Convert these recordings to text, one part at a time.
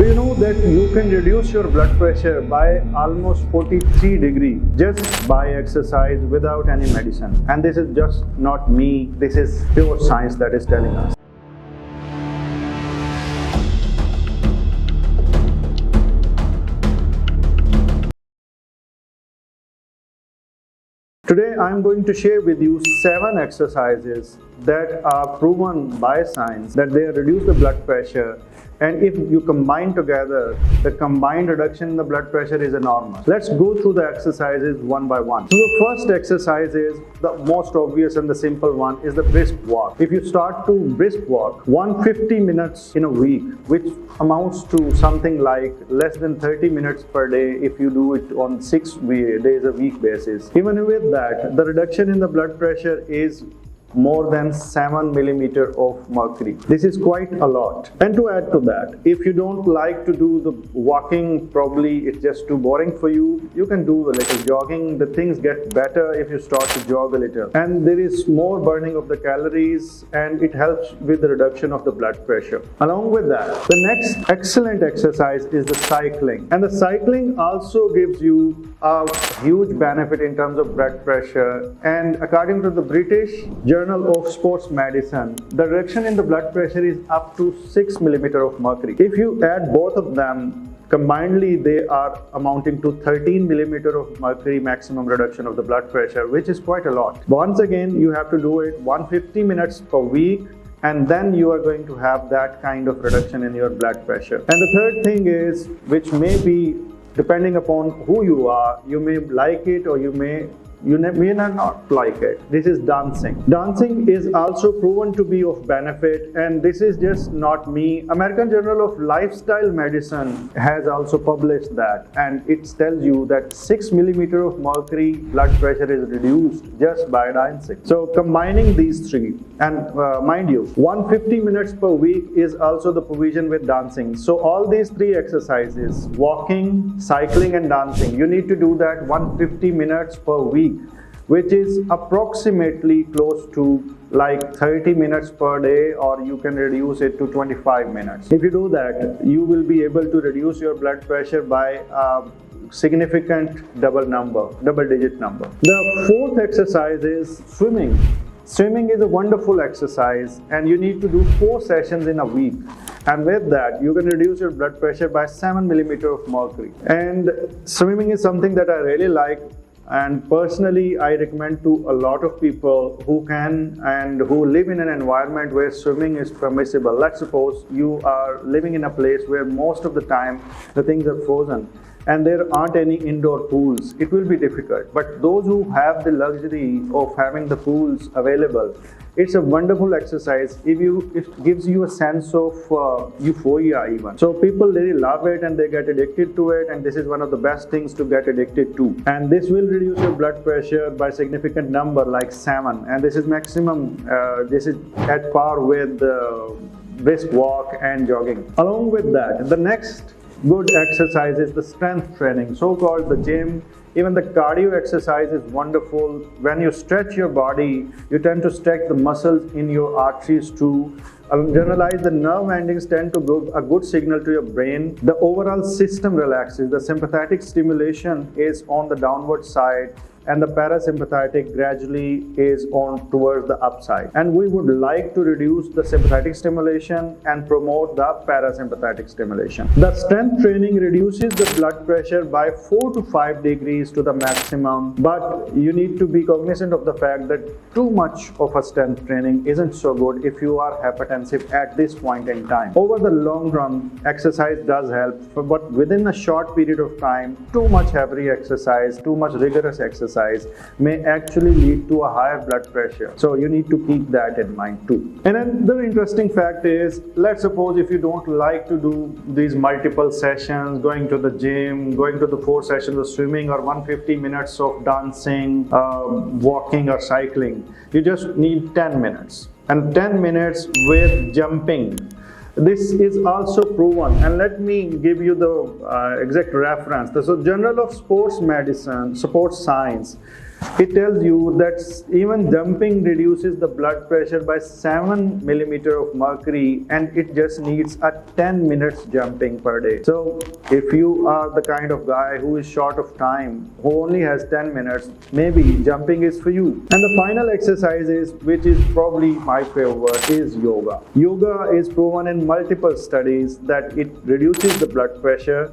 Do you know that you can reduce your blood pressure by almost 43 degrees just by exercise without any medicine? And this is just not me, this is pure science that is telling us. Today I am going to share with you 7 exercises that are proven by science that they reduce the blood pressure, and if you combine together, the combined reduction in the blood pressure is enormous. Let's go through the exercises one by one. So the first exercise is the most obvious and the simple one, is the brisk walk. If you start to brisk walk 150 minutes in a week, which amounts to something like less than 30 minutes per day if you do it on 6 days a week basis. Even with that, the reduction in the blood pressure is more than 7 millimeter of mercury. This is quite a lot. And to add to that, if you don't like to do the walking, probably it's just too boring for you, you can do a little jogging. The things get better if you start to jog a little. And there is more burning of the calories, and it helps with the reduction of the blood pressure. Along with that, the next excellent exercise is the cycling. And the cycling also gives you a huge benefit in terms of blood pressure. And according to the British Journal of Sports Medicine, the reduction in the blood pressure is up to 6 millimeter of mercury. If you add both of them, combinedly they are amounting to 13 millimeter of mercury maximum reduction of the blood pressure, which is quite a lot. Once again, you have to do it 150 minutes per week, and then you are going to have that kind of reduction in your blood pressure. And the third thing is, which may be depending upon who you are, you may like it or you may not like it. This is dancing. Dancing is also proven to be of benefit, and this is just not me. American Journal of Lifestyle Medicine has also published that, and it tells you that 6 millimeter of mercury blood pressure is reduced just by dancing. So combining these three, and mind you, 150 minutes per week is also the provision with dancing. So all these 3 exercises, walking, cycling and dancing, you need to do that 150 minutes per week, which is approximately close to like 30 minutes per day, or you can reduce it to 25 minutes. If you do that, you will be able to reduce your blood pressure by a significant double-digit number. The fourth exercise is swimming. Swimming is a wonderful exercise, and you need to do 4 sessions in a week. And with that, you can reduce your blood pressure by 7 millimeter of mercury. And swimming is something that I really like. And personally, I recommend to a lot of people who can and who live in an environment where swimming is permissible. Let's suppose you are living in a place where most of the time the things are frozen and there aren't any indoor pools. It will be difficult. But those who have the luxury of having the pools available, it's a wonderful exercise. It gives you a sense of euphoria even. So people really love it and they get addicted to it, and this is one of the best things to get addicted to. And this will reduce your blood pressure by significant number, like 7. And this is maximum, this is at par with brisk walk and jogging. Along with that, the next good exercise is the strength training, so-called the gym. Even the cardio exercise is wonderful. When you stretch your body, you tend to stretch the muscles in your arteries too. Generalize, the nerve endings tend to give a good signal to your brain. The overall system relaxes. The sympathetic stimulation is on the downward side, and the parasympathetic gradually is on towards the upside. And we would like to reduce the sympathetic stimulation and promote the parasympathetic stimulation. The strength training reduces the blood pressure by 4 to 5 degrees to the maximum, but you need to be cognizant of the fact that too much of a strength training isn't so good if you are hypertensive at this point in time. Over the long run, exercise does help, but within a short period of time, too much heavy exercise, too much rigorous exercise may actually lead to a higher blood pressure. So you need to keep that in mind too. And another interesting fact is, let's suppose if you don't like to do these multiple sessions, going to the gym, going to the 4 sessions of swimming or 150 minutes of dancing, walking or cycling, you just need 10 minutes. And 10 minutes with jumping. This is also proven, and let me give you the exact reference. So Journal of Sports Medicine, Sports Science It tells you that even jumping reduces the blood pressure by 7 millimeter of mercury, and it just needs a 10 minutes jumping per day. So if you are the kind of guy who is short of time, who only has 10 minutes, maybe jumping is for you. And the final exercise is, which is probably my favorite, is yoga. Yoga is proven in multiple studies that it reduces the blood pressure,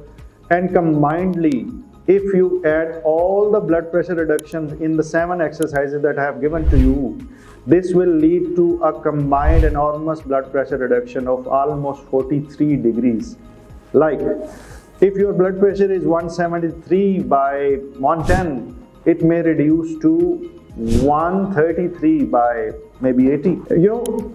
and combinedly, if you add all the blood pressure reductions in the 7 exercises that I have given to you, this will lead to a combined enormous blood pressure reduction of almost 43 degrees. Like, if your blood pressure is 173 by 110, it may reduce to 133 by maybe 80.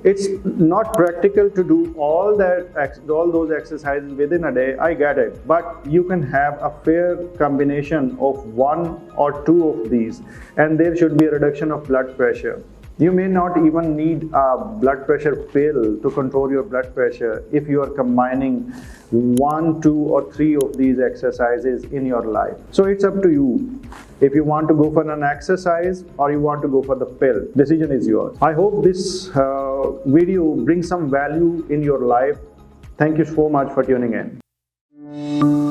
It's not practical to do all those exercises within a day, I get it, but you can have a fair combination of 1 or 2 of these, and there should be a reduction of blood pressure. You may not even need a blood pressure pill to control your blood pressure if you are combining 1, 2 or 3 of these exercises in your life. So it's up to you. If you want to go for an exercise or you want to go for the pill, decision is yours. I hope this video brings some value in your life. Thank you so much for tuning in.